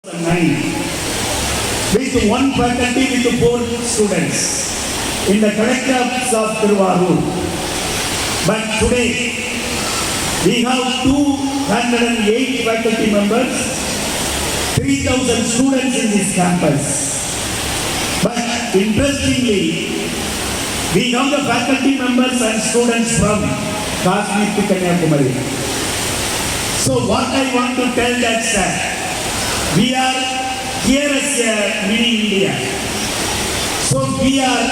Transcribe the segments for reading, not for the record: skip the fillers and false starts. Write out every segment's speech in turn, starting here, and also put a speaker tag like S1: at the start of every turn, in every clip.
S1: 9 with one faculty with 4 students in the collectors of Tiruvarur. But today we have 208 faculty members, 3,000 students in this campus. But interestingly, we have the faculty members and students from Kashmir to Kanyakumari. So what I want to tell that, sir, we are here as a mini India. So we are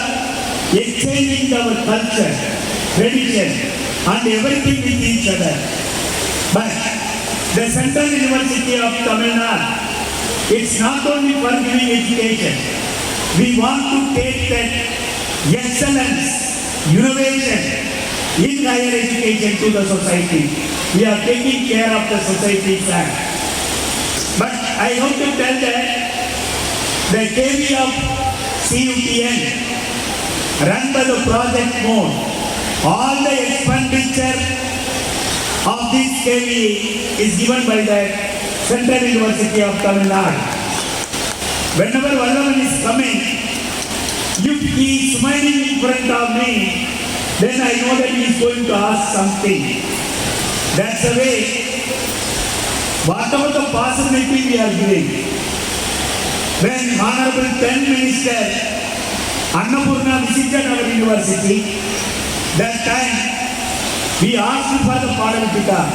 S1: exchanging our culture, tradition and everything with each other. But the Central University of Tamil Nadu, it's not only for giving education. We want to take that excellence, innovation in higher education to the society. We are taking care of the society, sir. But I have to tell that the KV of CUTN run by the project mode, all the expenditure of this KV is given by the Central University of Tamil Nadu. Whenever Vallavan is coming, if he is smiling in front of me, then I know that he is going to ask something. That's the way. Whatever the possibility we are giving. When Honorable 10 Minister Annapurna visited our university, that time we asked for the Padanatika.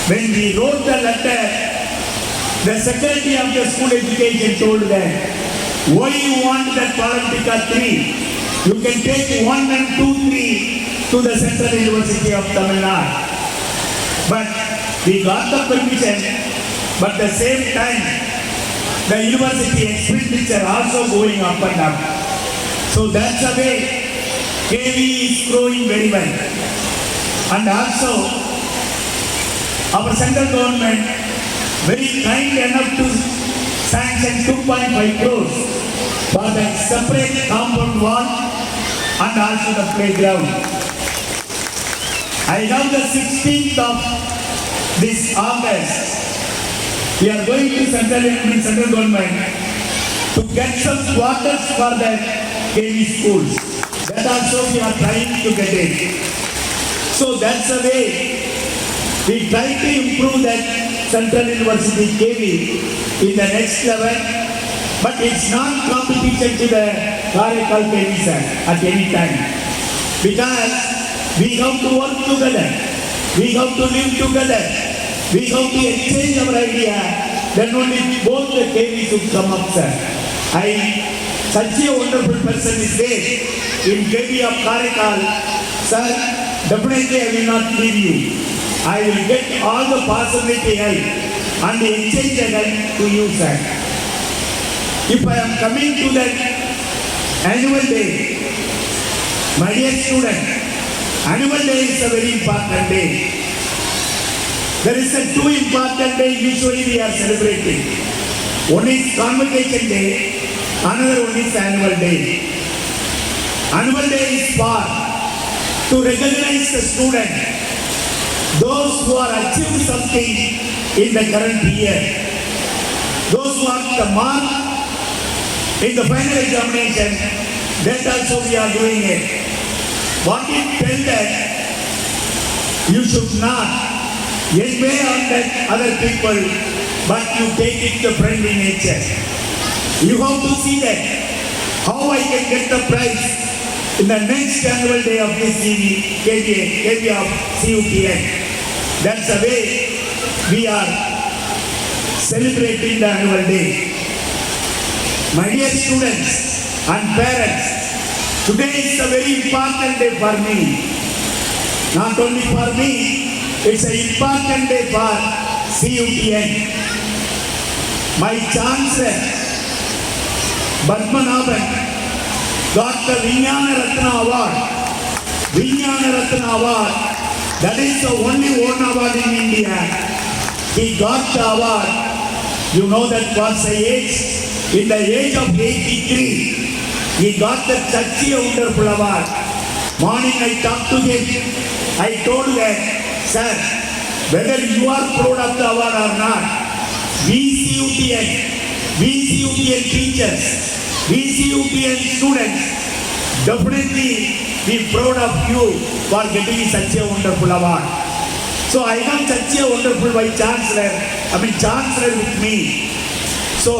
S1: When we wrote the letter, the Secretary of the School Education told them, why you want that Padanatika 3? You can take 1 and 2, 3 to the Central University of Tamil Nadu. But we got the permission, but at the same time, the university expenditure also going up and up. So that's the way KV is growing very well. And also, our central government very kind enough to sanction 2.5 crores for the separate compound wall and also the playground. I have the 16th of this August. We are going to central government to get some quarters for the KV schools. That also we are trying to get it. So that's the way we try to improve that Central University KV in the next level. But it's not competition to the Karaikal KV sir at any time. Because we have to work together. We have to live together. We have to exchange our idea. Then only both the KV should come up, sir. Such a wonderful person is there in KV of Karaikal. Sir, definitely I will not leave you. I will get all the possibility help and exchange the help to you, sir. If I am coming to that annual day, my dear student, annual day is a very important day. There is a 2 important days usually we are celebrating. One is convocation day, another one is annual day. Annual day is for to recognize the student, those who are achieved something in the current year, those who are the mark in the final examination, that also we are doing it. What it tells that you should not envy on that other people, but you take it to friendly nature. You have to see that how I can get the prize in the next annual day of this KV of CUTN. That's the way we are celebrating the annual day. My dear students and parents, today is a very important day for me. Not only for me, it's an important day for CUTN. My Chancellor, Padmanabhan, got the Vijnana Ratna Award. Vijnana Ratna Award, that is the only one award in India. He got the award. You know that was the age. In the age of 83, he got the such a wonderful award. Morning I talked to him. I told him, sir, whether you are proud of the award or not, VCUTN teachers, VCUTN students, definitely be proud of you for getting such a wonderful award. So I have such a wonderful Chancellor with me. So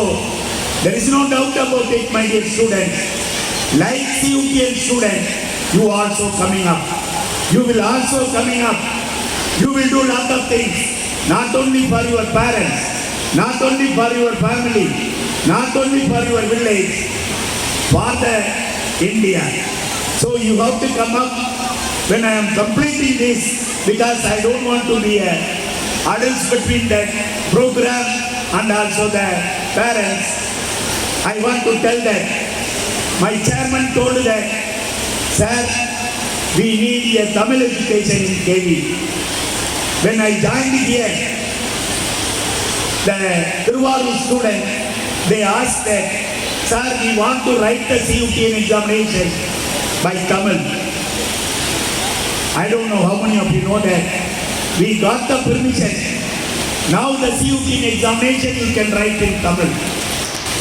S1: there is no doubt about it, my dear students. Like CUTN students, you also coming up. You will also coming up. You will do lot of things, not only for your parents, not only for your family, not only for your village, for the India. So you have to come up when I am completing this, because I don't want to be a adults between the program and also the parents. I want to tell that my chairman told that, sir, we need a Tamil education in KV. When I joined here, the Tiruvarur student, they asked that, sir, we want to write the CUTN examination by Tamil. I don't know how many of you know that. We got the permission. Now the CUTN examination you can write in Tamil.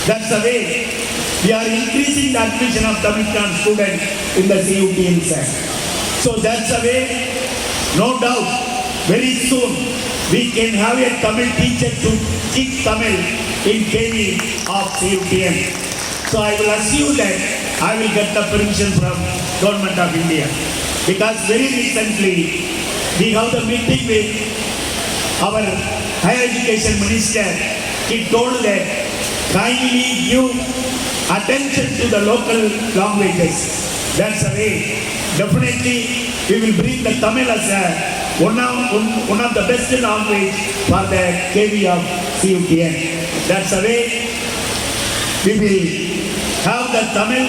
S1: That's the way we are increasing the admission of Tamil students in the CUTN set. So that's the way, no doubt, very soon we can have a Tamil teacher to teach Tamil in KV of CUTN. So I will assume that I will get the permission from Government of India. Because very recently we have the meeting with our Higher Education Minister. He told that kindly give attention to the local languages. That's the way. Definitely we will bring the Tamil as one of the best language for the KV of CUTN. That's the way we will have the Tamil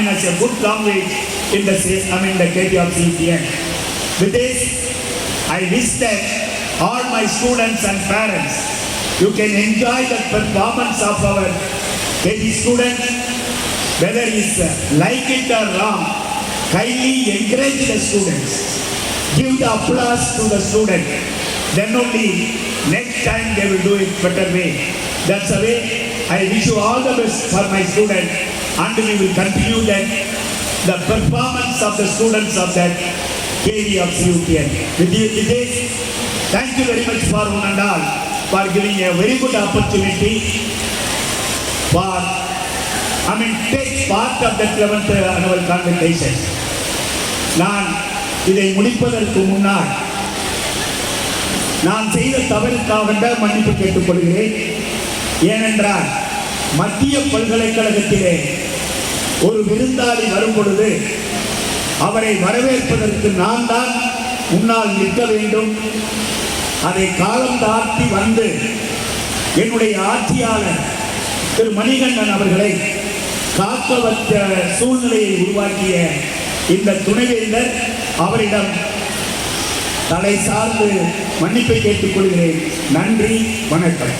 S1: as a good language in the KV of CUTN. With this, I wish that all my students and parents, you can enjoy the performance of our KV students, whether it's like it or wrong. Kindly encourage the students. Give the applause to the student. Then only next time they will do it better way. That's the way. I wish you all the best for my students, and we will continue that the performance of the students of that KV of CUTN. With this, thank you very much for one and all for giving a very good opportunity for take part of the 11th annual convocation. நான் இதை முடிப்பதற்கு முன்னால் நான் செய்த தவறுக்காக மன்னிப்பு கேட்டுக்கொள்கிறேன். ஏனென்றால் மத்திய பல்கலைக்கழகத்திலே ஒரு விருந்தாளி வரும் பொழுது அவரை வரவேற்பதற்கு நான் தான் முன்னால் நிற்க வேண்டும். அதை காலம் தாழ்த்தி வந்து என்னுடைய ஆட்சியாளர் திரு மணிகண்டன் அவர்களை காக்க வைத்த சூழ்நிலையை உருவாக்கிய இந்த துணைவேந்தர் அவரிடம் தலை சார்ந்து மன்னிப்பை கேட்டுக்கொள்கிறேன். நன்றி, வணக்கம்.